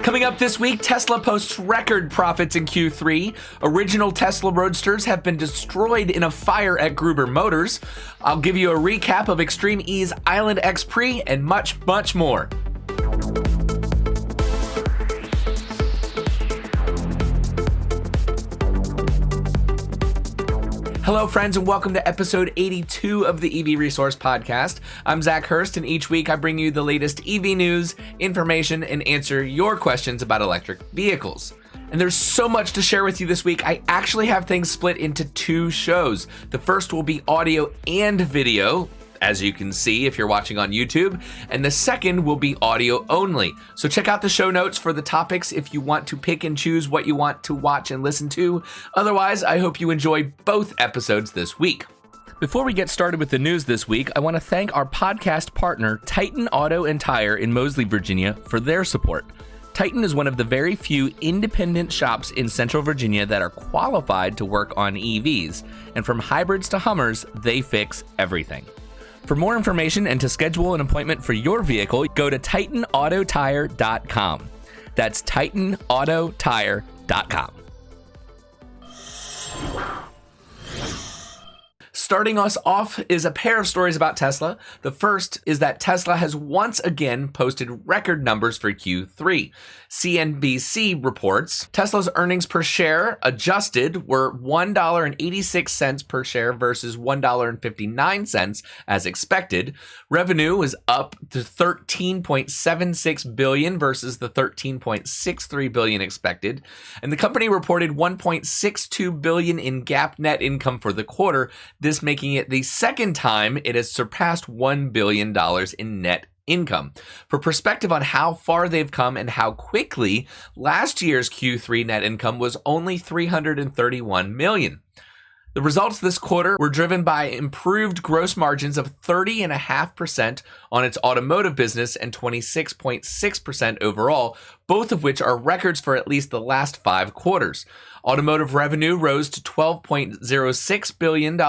Coming up this week, Tesla posts record profits in Q3. Original Tesla Roadsters have been destroyed in a fire at Gruber Motors. I'll give you a recap of Extreme E's Island XPrix and much, much more. Hello, friends, and welcome to episode 82 of the EV Resource Podcast. I'm Zach Hurst, and each week I bring you the latest EV news, information, and answer your questions about electric vehicles. And there's so much to share with you this week. I actually have things split into two shows. The first will be audio and video, as you can see if you're watching on YouTube, and the second will be audio only. So check out the show notes for the topics if you want to pick and choose what you want to watch and listen to. Otherwise, I hope you enjoy both episodes this week. Before we get started with the news this week, I want to thank our podcast partner, Titan Auto and Tire in Moseley, Virginia, for their support. Titan is one of the very few independent shops in Central Virginia that are qualified to work on EVs, and from hybrids to Hummers, they fix everything. For more information and to schedule an appointment for your vehicle, go to TitanAutoTire.com. That's TitanAutoTire.com. Starting us off is a pair of stories about Tesla. The first is that Tesla has once again posted record numbers for Q3. CNBC reports Tesla's earnings per share adjusted were $1.86 per share versus $1.59 as expected. Revenue was up to $13.76 billion versus the $13.63 billion expected. And the company reported $1.62 billion in GAAP net income for the quarter, this making it the second time it has surpassed $1 billion in net income. For perspective on how far they've come and how quickly, last year's Q3 net income was only $331 million. The results this quarter were driven by improved gross margins of 30.5% on its automotive business and 26.6% overall, both of which are records for at least the last 5 quarters. Automotive revenue rose to $12.06 billion,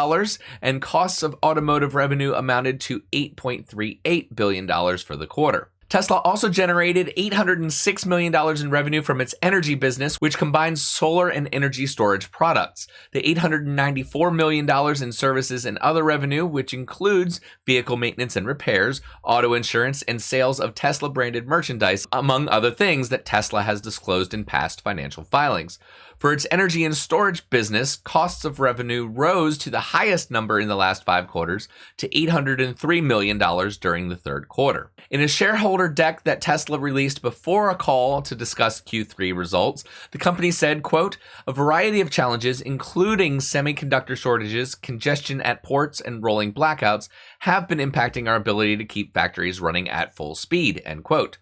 and costs of automotive revenue amounted to $8.38 billion for the quarter. Tesla also generated $806 million in revenue from its energy business, which combines solar and energy storage products. The $894 million in services and other revenue, which includes vehicle maintenance and repairs, auto insurance, and sales of Tesla-branded merchandise, among other things that Tesla has disclosed in past financial filings. For its energy and storage business, costs of revenue rose to the highest number in the last 5 quarters to $803 million during the third quarter. In a shareholder deck that Tesla released before a call to discuss Q3 results, the company said, quote, "A variety of challenges, including semiconductor shortages, congestion at ports, and rolling blackouts, have been impacting our ability to keep factories running at full speed," end quote.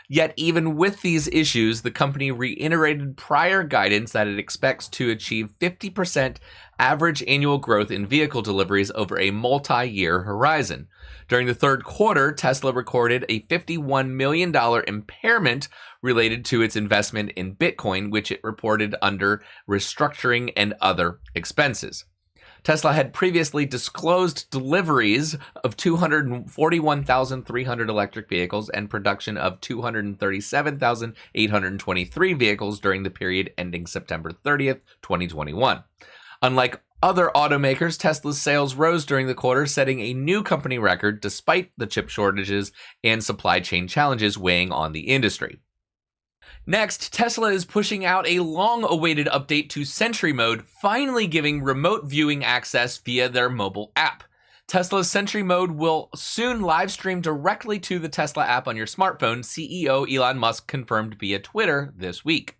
Yet even with these issues, the company reiterated prior guidance that it expects to achieve 50% average annual growth in vehicle deliveries over a multi-year horizon. During the third quarter, Tesla recorded a $51 million impairment related to its investment in Bitcoin, which it reported under restructuring and other expenses. Tesla had previously disclosed deliveries of 241,300 electric vehicles and production of 237,823 vehicles during the period ending September 30th, 2021. Unlike other automakers, Tesla's sales rose during the quarter, setting a new company record despite the chip shortages and supply chain challenges weighing on the industry. Next, Tesla is pushing out a long-awaited update to Sentry mode, finally giving remote viewing access via their mobile app. Tesla's Sentry mode will soon live stream directly to the Tesla app on your smartphone, CEO Elon Musk confirmed via Twitter this week.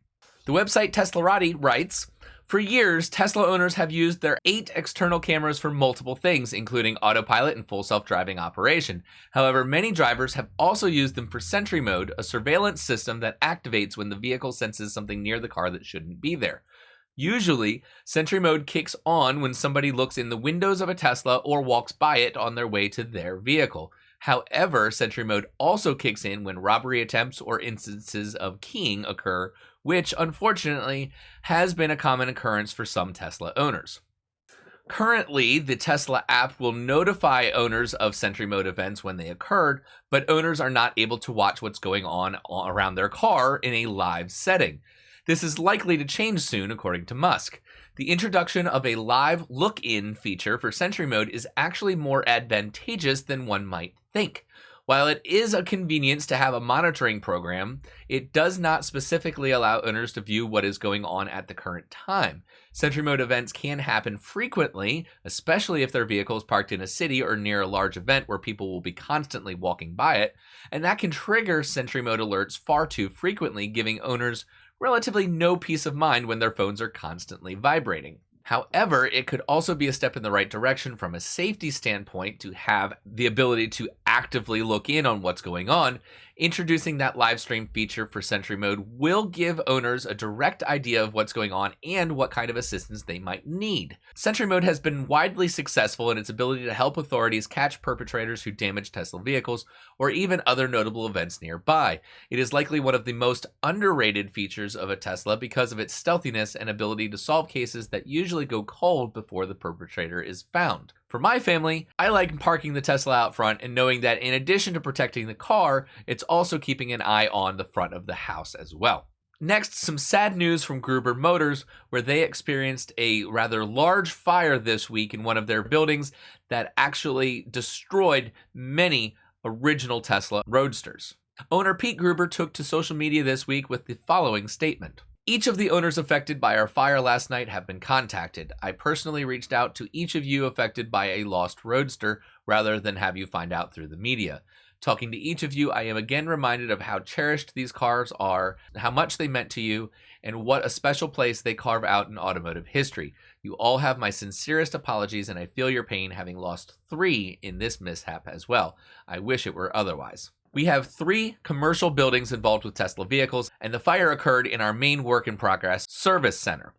The website Teslarati writes, "For years, Tesla owners have used their 8 external cameras for multiple things, including autopilot and full self-driving operation. However, many drivers have also used them for Sentry mode, a surveillance system that activates when the vehicle senses something near the car that shouldn't be there. Usually, Sentry mode kicks on when somebody looks in the windows of a Tesla or walks by it on their way to their vehicle. However, Sentry mode also kicks in when robbery attempts or instances of keying occur, which unfortunately has been a common occurrence for some Tesla owners." Currently, the Tesla app will notify owners of Sentry mode events when they occurred, but owners are not able to watch what's going on around their car in a live setting. This is likely to change soon, according to Musk. The introduction of a live look-in feature for Sentry mode is actually more advantageous than one might think. While it is a convenience to have a monitoring program, it does not specifically allow owners to view what is going on at the current time. Sentry mode events can happen frequently, especially if their vehicle is parked in a city or near a large event where people will be constantly walking by it, and that can trigger Sentry mode alerts far too frequently, giving owners relatively no peace of mind when their phones are constantly vibrating. However, it could also be a step in the right direction from a safety standpoint to have the ability to actively look in on what's going on. Introducing that live stream feature for Sentry mode will give owners a direct idea of what's going on and what kind of assistance they might need. Sentry mode has been widely successful in its ability to help authorities catch perpetrators who damage Tesla vehicles or even other notable events nearby. It is likely one of the most underrated features of a Tesla because of its stealthiness and ability to solve cases that usually go cold before the perpetrator is found. For my family, I like parking the Tesla out front and knowing that in addition to protecting the car, it's also keeping an eye on the front of the house as well. Next, some sad news from Gruber Motors, where they experienced a rather large fire this week in one of their buildings that actually destroyed many original Tesla Roadsters. Owner Pete Gruber took to social media this week with the following statement. Each of the owners affected by our fire last night have been contacted. I personally reached out to each of you affected by a lost Roadster rather than have you find out through the media. Talking to each of you, I am again reminded of how cherished these cars are, how much they meant to you, and what a special place they carve out in automotive history. You all have my sincerest apologies, and I feel your pain having lost 3 in this mishap as well. I wish it were otherwise. We have 3 commercial buildings involved with Tesla vehicles, and the fire occurred in our main work-in-progress service center.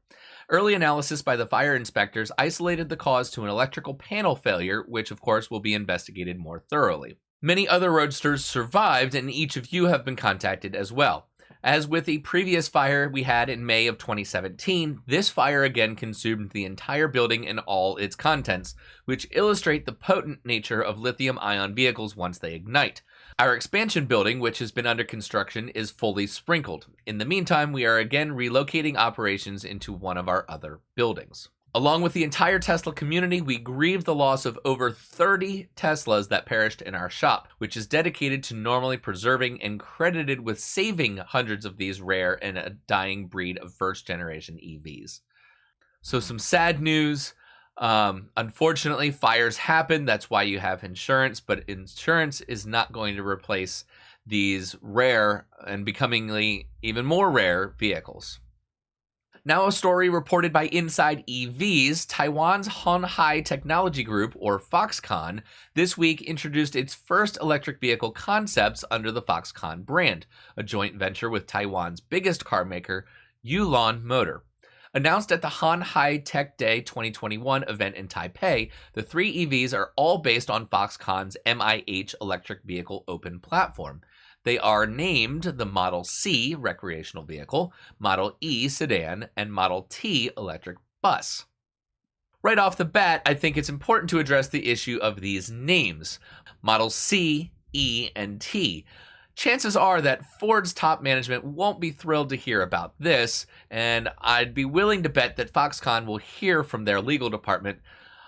Early analysis by the fire inspectors isolated the cause to an electrical panel failure, which of course will be investigated more thoroughly. Many other Roadsters survived, and each of you have been contacted as well. As with the previous fire we had in May of 2017, this fire again consumed the entire building and all its contents, which illustrate the potent nature of lithium-ion vehicles once they ignite. Our expansion building, which has been under construction, is fully sprinkled. In the meantime, we are again relocating operations into one of our other buildings. Along with the entire Tesla community, we grieve the loss of over 30 Teslas that perished in our shop, which is dedicated to normally preserving and credited with saving hundreds of these rare and a dying breed of first-generation EVs. So some sad news. Unfortunately, fires happen. That's why you have insurance, but insurance is not going to replace these rare and becomingly even more rare vehicles. Now a story reported by Inside EVs. Taiwan's Honhai Technology Group, or Foxconn, this week introduced its first electric vehicle concepts under the Foxconn brand, a joint venture with Taiwan's biggest car maker, Yulon Motor. Announced at the Honhai Tech Day 2021 event in Taipei, the 3 EVs are all based on Foxconn's MIH electric vehicle open platform. They are named the Model C recreational vehicle, Model E sedan, and Model T electric bus. Right off the bat, I think it's important to address the issue of these names, Model C, E, and T. Chances are that Ford's top management won't be thrilled to hear about this, and I'd be willing to bet that Foxconn will hear from their legal department.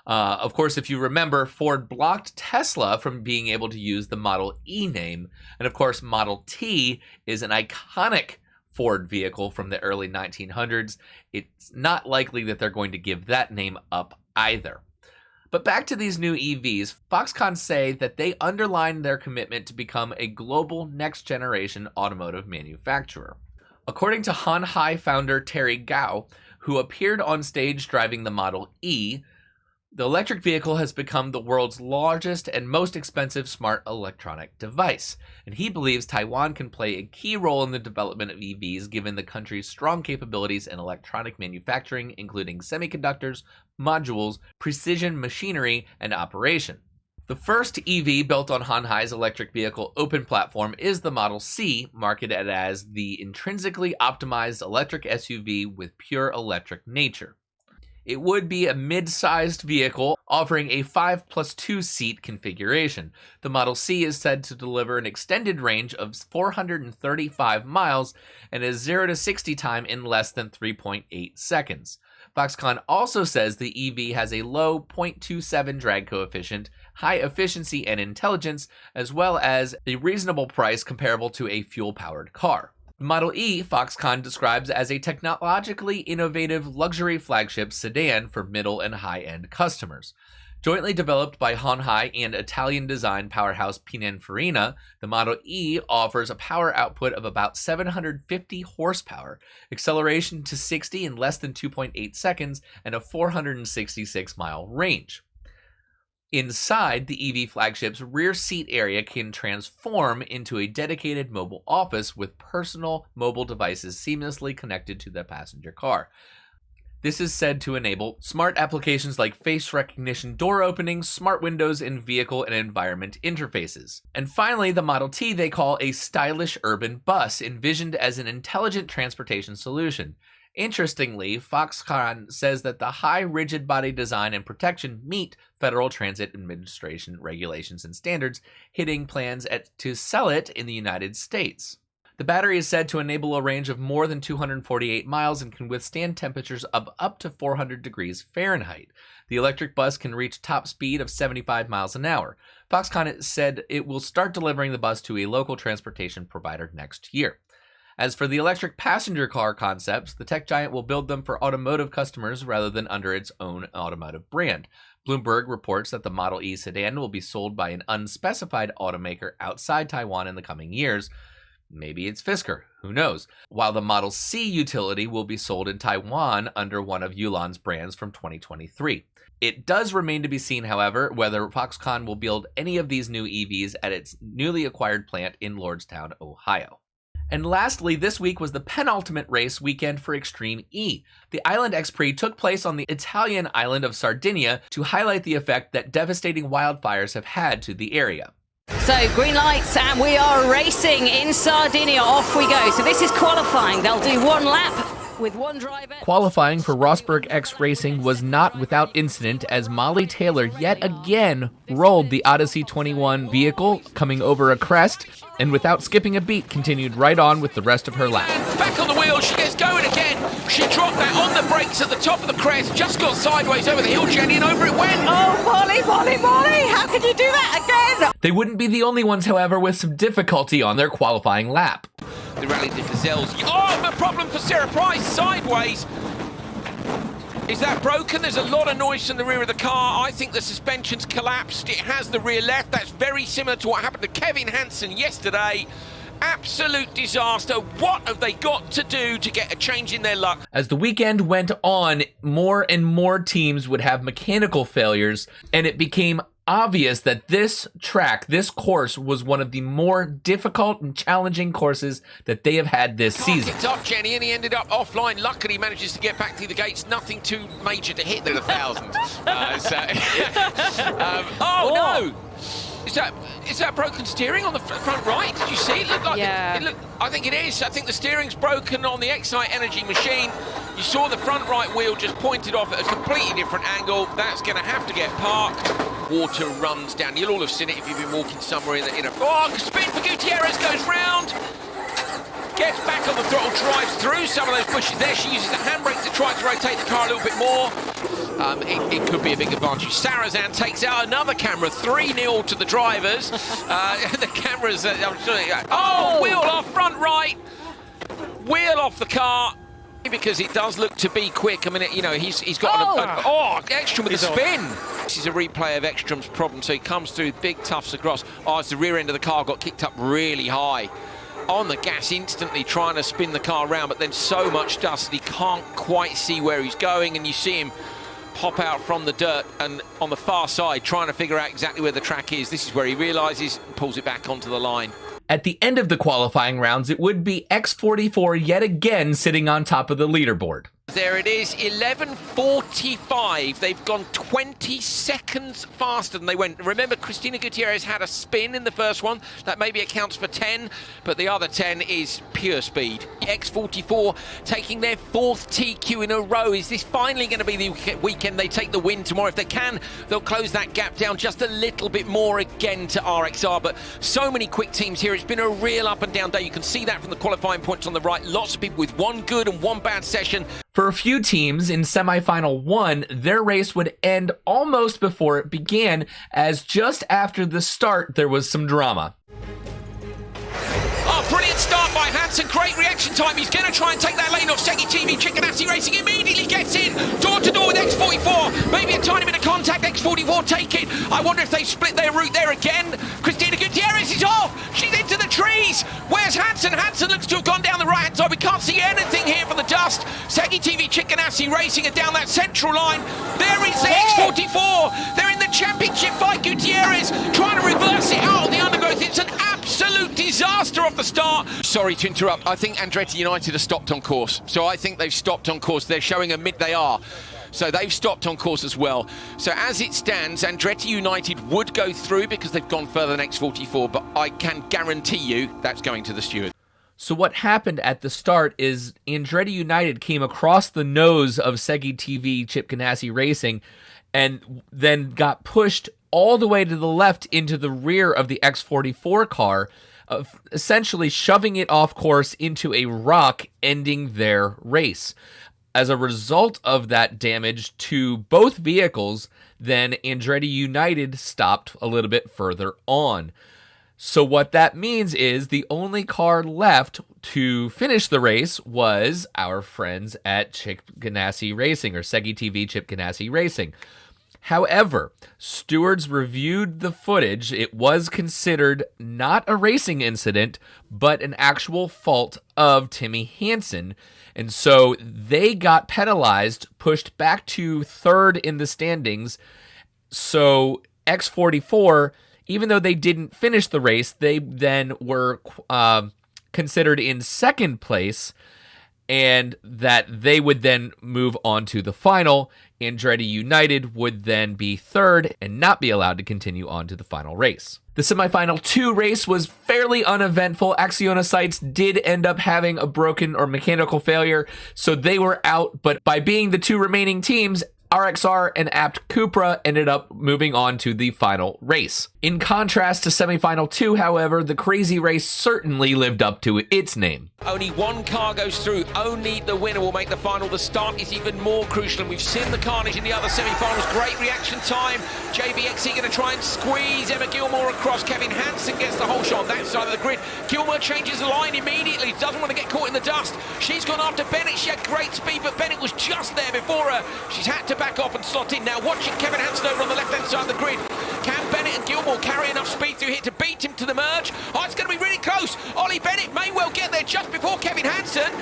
Of course, if you remember, Ford blocked Tesla from being able to use the Model E name. And of course, Model T is an iconic Ford vehicle from the early 1900s. It's not likely that they're going to give that name up either. But back to these new EVs, Foxconn say that they underline their commitment to become a global next-generation automotive manufacturer. According to Honhai founder Terry Gao, who appeared on stage driving the Model E, the electric vehicle has become the world's largest and most expensive smart electronic device, and he believes Taiwan can play a key role in the development of EVs given the country's strong capabilities in electronic manufacturing, including semiconductors, modules, precision machinery, and operation. The first EV built on Honhai's electric vehicle open platform is the Model C, marketed as the intrinsically optimized electric SUV with pure electric nature. It would be a mid-sized vehicle offering a 5+2 seat configuration. The Model C is said to deliver an extended range of 435 miles and a 0 to 60 time in less than 3.8 seconds. Foxconn also says the EV has a low 0.27 drag coefficient, high efficiency and intelligence, as well as a reasonable price comparable to a fuel-powered car. The Model E, Foxconn describes as a technologically innovative luxury flagship sedan for middle and high-end customers. Jointly developed by Honhai and Italian design powerhouse Pininfarina, the Model E offers a power output of about 750 horsepower, acceleration to 60 in less than 2.8 seconds, and a 466-mile range. Inside, the EV flagship's rear seat area can transform into a dedicated mobile office with personal mobile devices seamlessly connected to the passenger car. This is said to enable smart applications like face recognition door openings, smart windows, and vehicle and environment interfaces. And finally, the Model T they call a stylish urban bus, envisioned as an intelligent transportation solution. Interestingly, Foxconn says that the high rigid body design and protection meet Federal Transit Administration regulations and standards, hitting plans to sell it in the United States. The battery is said to enable a range of more than 248 miles and can withstand temperatures of up to 400 degrees Fahrenheit. The electric bus can reach top speed of 75 miles an hour. Foxconn said it will start delivering the bus to a local transportation provider next year. As for the electric passenger car concepts, the tech giant will build them for automotive customers rather than under its own automotive brand. Bloomberg reports that the Model E sedan will be sold by an unspecified automaker outside Taiwan in the coming years. Maybe it's Fisker, who knows? While the Model C utility will be sold in Taiwan under one of Yulan's brands from 2023. It does remain to be seen, however, whether Foxconn will build any of these new EVs at its newly acquired plant in Lordstown, Ohio. And lastly, this week was the penultimate race weekend for Extreme E. The Island XPrix took place on the Italian island of Sardinia to highlight the effect that devastating wildfires have had to the area. So green lights and we are racing in Sardinia. Off we go. So this is qualifying. They'll do one lap with one driver. Qualifying for Rosberg X Racing was not without incident as Molly Taylor yet again rolled the Odyssey 21 vehicle, coming over a crest, and without skipping a beat continued right on with the rest of her lap. And back on the wheel, she gets going again. She dropped that on the brakes at the top of the crest, just got sideways over the hill, Jenny, and over it went. Oh, Molly, how could you do that again? They wouldn't be the only ones, however, with some difficulty on their qualifying lap. The rally de gazelles. Oh, the problem for Sarah Price, sideways. Is that broken? There's a lot of noise from the rear of the car. I think the suspension's collapsed. It has the rear left. That's very similar to what happened to Kevin Hansen yesterday. Absolute disaster. What have they got to do to get a change in their luck? As the weekend went on, more and more teams would have mechanical failures, and it became obvious that this course was one of the more difficult and challenging courses that they have had this season. It's up, Jenny, and he ended up offline. Luckily, he manages to get back through the gates. Nothing too major to hit. They're 1,000. Oh no! Is that broken steering on the front right? Did you see? It looked like I think it is. I think the steering's broken on the Excite Energy machine. You saw the front right wheel just pointed off at a completely different angle. That's going to have to get parked. Water runs down. You'll all have seen it if you've been walking somewhere in a... Oh, spin for Gutierrez, goes round. Gets back on the throttle, drives through some of those bushes there. She uses the handbrake to try to rotate the car a little bit more. It could be a big advantage. Sarazan takes out another camera, 3-0 to the drivers. The cameras... wheel off, front right. Wheel off the car. Because it does look to be quick. I mean, he's got Ekstrom with a spin. This is a replay of Ekstrom's problem. So he comes through big tufts across. As the rear end of the car got kicked up really high. On the gas instantly trying to spin the car around, but then so much dust that he can't quite see where he's going, and you see him pop out from the dirt and on the far side trying to figure out exactly where the track is. This is where he realizes and pulls it back onto the line. At the end of the qualifying rounds, it would be X44 yet again sitting on top of the leaderboard. There it is, 11:45. They've gone 20 seconds faster than they went. Remember, Cristina Gutierrez had a spin in the first one. That maybe accounts for 10, but the other 10 is pure speed. X44 taking their 4th TQ in a row. Is this finally going to be the weekend they take the win tomorrow? If they can, they'll close that gap down just a little bit more again to RXR. But so many quick teams here. It's been a real up and down day. You can see that from the qualifying points on the right. Lots of people with one good and one bad session. For a few teams in semifinal 1, their race would end almost before it began, as just after the start there was some drama. Oh, brilliant start by Hansen. Great reaction time. He's going to try and take that lane off. Segi TV, Chickenassi Racing immediately gets in. Door to door with X44. Maybe a tiny bit of contact. X44 take it. I wonder if they split their route there again. Christina Gutierrez is off. She's into the trees. Where's Hansen? Hansen looks to have gone down the right-hand side. We can't see anything here from the dust. Segi TV, Chickenassi Racing are down that central line. There is the X44. They're in the championship fight. Gutierrez trying to reverse it out on the undergrowth. It's an absolute disaster off the start. Sorry to interrupt. I think Andretti United have stopped on course. So I think they've stopped on course. They're showing a mid. They are. So they've stopped on course as well. So as it stands, Andretti United would go through because they've gone further than X44, but I can guarantee you that's going to the steward. So what happened at the start is Andretti United came across the nose of Segi TV Chip Ganassi Racing and then got pushed all the way to the left into the rear of the X44 car, essentially shoving it off course into a rock, ending their race. As a result of that damage to both vehicles, then Andretti United stopped a little bit further on. So what that means is the only car left to finish the race was our friends at Chip Ganassi Racing, or Segi TV Chip Ganassi Racing. However, stewards reviewed the footage. It was considered not a racing incident, but an actual fault of Timmy Hansen. And so they got penalized, pushed back to 3rd in the standings. So X44, even though they didn't finish the race, they then were considered in 2nd place, and that they would then move on to the final. Andretti United would then be 3rd and not be allowed to continue on to the final race. The semifinal 2 race was fairly uneventful. Acciona Sites did end up having a broken or mechanical failure, so they were out, but by being the 2 remaining teams, RXR and Apt Cupra ended up moving on to the final race. In contrast to semifinal 2, however, the Crazy Race certainly lived up to its name. Only one car goes through. Only the winner will make the final. The start is even more crucial, and we've seen the carnage in the other semi-finals. Great reaction time. JBXE going to try and squeeze Emma Gilmore across. Kevin Hansen gets the whole shot on that side of the grid. Gilmore changes the line immediately. Doesn't want to get caught in the dust. She's gone after Bennett. She had great speed, but Bennett was just there before her. She's had to back off and slot in. Now watching Kevin Hansen over on the left-hand side of the grid. Can Bennett and Gilmore carry enough speed through here to beat him to the merge? Oh, it's going to be really close. Ollie Bennett may well get there just before Kevin Hansen.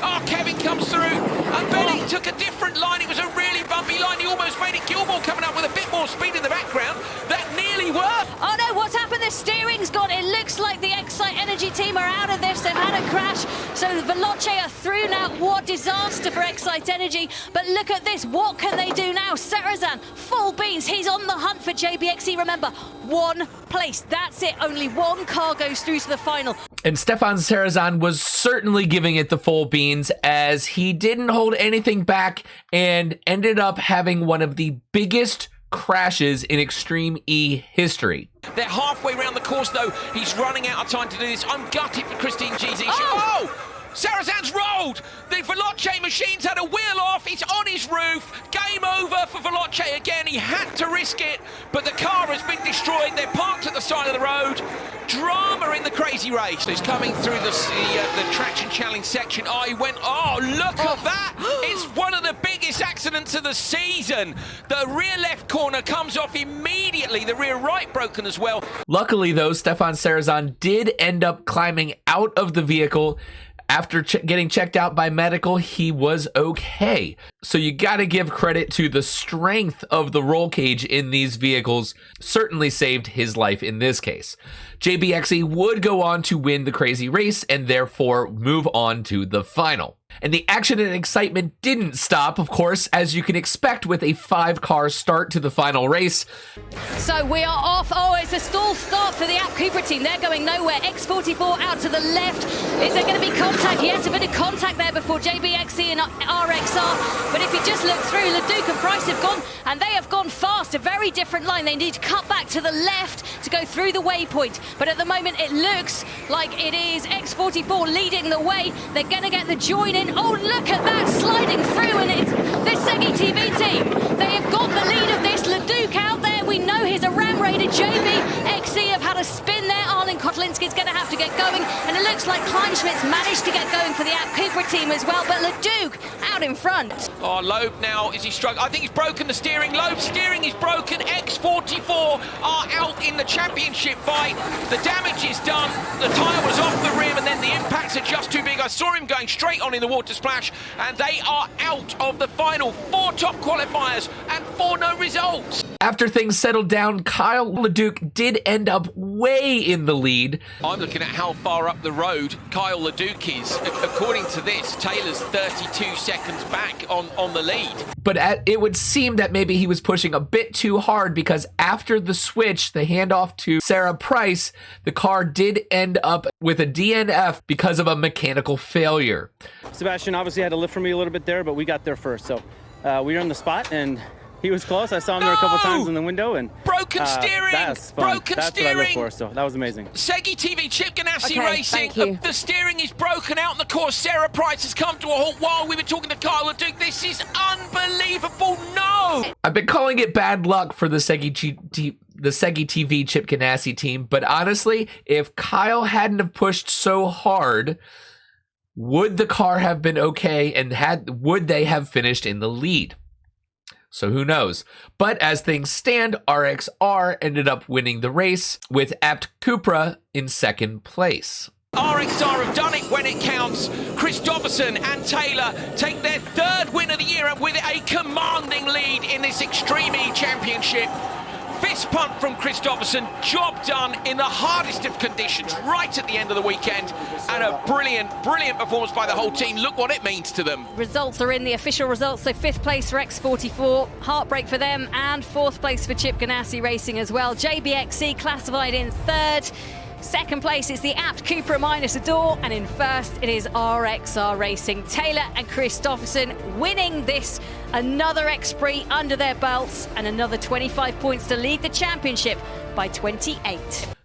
Oh, Kevin comes through, and Bennett took a different line. It was a really bumpy line. He almost made it. Gilmore coming up with a bit more speed in the background. That nearly worked. Oh no, what's happened? The steering's gone. It looks like the Excite Energy team are out of this. They've had a crash. So the Veloce are through now. What disaster for Excite Energy. But look at this. What can they do now? Serazan, full beans. He's on the hunt for JBXE. Remember, 1 place. That's it. Only 1 car goes through to the final. And Stefan Serazan was certainly giving it the full beans, as he didn't hold anything back and ended up having one of the biggest crashes in Extreme E history. They're halfway around the course, though. He's running out of time to do this. I'm gutted for Christine GZ. Sarazan's rolled! The Veloce machine's had a wheel off, it's on his roof, game over for Veloce again, he had to risk it, but the car has been destroyed, they're parked at the side of the road. Drama in the Crazy Race. He's coming through the traction challenge section. Oh, he went, oh, look at that! It's one of the biggest accidents of the season. The rear left corner comes off immediately, the rear right broken as well. Luckily though, Stefan Serazan did end up climbing out of the vehicle. After getting checked out by medical, he was okay. So you gotta give credit to the strength of the roll cage in these vehicles. Certainly saved his life in this case. JBXE would go on to win the Crazy Race and therefore move on to the final. And the action and excitement didn't stop, of course, as you can expect with a 5-car start to the final race. So we are off. Oh, it's a stall start for the App Cooper team. They're going nowhere. X44 out to the left. Is there going to be contact? Yes, a bit of contact there before JBXE and RXR. But if you just look through, Leduc and Price have gone, and they have gone fast. A very different line. They need to cut back to the left to go through the waypoint. But at the moment, it looks like it is X44 leading the way. They're going to get the join in. Oh, look at that, sliding through, and it's the Segi TV team. They have got the lead of this. Leduc out there. We know he's a Ram Raider. JBXE have had a spin there. Arlen Kotlinski's going to have to get going, and it looks like Kleinschmidt's managed to get going for the App Cooper team as well, but Leduc out in front. Oh, Loeb now, is he struggling? I think he's broken the steering. Loeb's steering is broken. X44 are out in the championship fight. The damage is done. The tyre was off the rim, and then the impacts are just too big. I saw him going straight on in the water splash, and they are out of the final 4 top qualifiers and 4 no results. After things settled down, Kyle Leduc did end up way in the lead. I'm looking at how far up the road Kyle Leduc is. According to this, Taylor's 32 seconds back on the lead. But it would seem that maybe he was pushing a bit too hard, because after the switch, the handoff to Sarah Price, the car did end up with a DNF because of a mechanical failure. Sebastian obviously had to lift for me a little bit there, but we got there first. So we were on the spot, and he was close. I saw him there a couple times in the window, and broken steering. That's fun. Broken That's steering. What I live for. So that was amazing. Segi TV, Chip Ganassi Okay, Racing. thank you. The steering is broken out in the course. Sarah Price has come to a halt while we were talking to Kyle Leduc. This is unbelievable. No. I've been calling it bad luck for the Segi TV Chip Ganassi team, but honestly, if Kyle hadn't have pushed so hard, would the car have been okay, and would they have finished in the lead? So who knows? But as things stand, RXR ended up winning the race with Apt Cupra in second place. RXR have done it when it counts. Christopherson and Taylor take their 3rd win of the year, and with a commanding lead in this Extreme E Championship. Fist pump from Christopherson, job done in the hardest of conditions right at the end of the weekend, and a brilliant performance by the whole team. Look what it means to them. Results are in, the official results. So 5th place for X44, heartbreak for them, and 4th place for Chip Ganassi Racing as well. JBXE classified in 3rd. 2nd place is the Apt Cooper minus a door, and in 1st it is RXR Racing. Taylor and Christopherson winning this, another XPrix under their belts, and another 25 points to lead the championship by 28.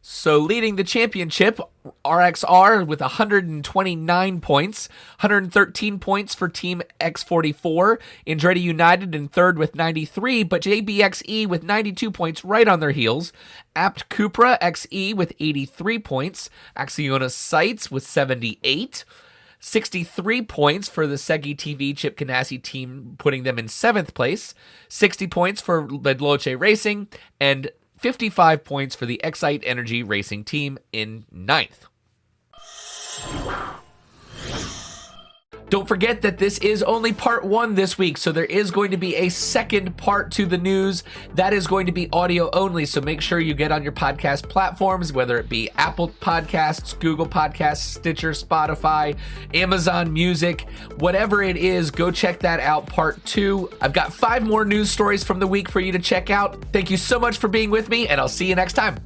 So leading the championship, RXR with 129 points, 113 points for Team X44, Andretti United in 3rd with 93, but JBXE with 92 points right on their heels, Apt Cupra XE with 83 points, Axiona Sights with 78, 63 points for the Segi TV Chip Ganassi team, putting them in 7th place, 60 points for Veloce Racing, and 55 points for the Excite Energy Racing team in 9th. Don't forget that this is only part 1 this week, so there is going to be a second part to the news. That is going to be audio only, so make sure you get on your podcast platforms, whether it be Apple Podcasts, Google Podcasts, Stitcher, Spotify, Amazon Music, whatever it is, go check that out, part 2. I've got 5 more news stories from the week for you to check out. Thank you so much for being with me, and I'll see you next time.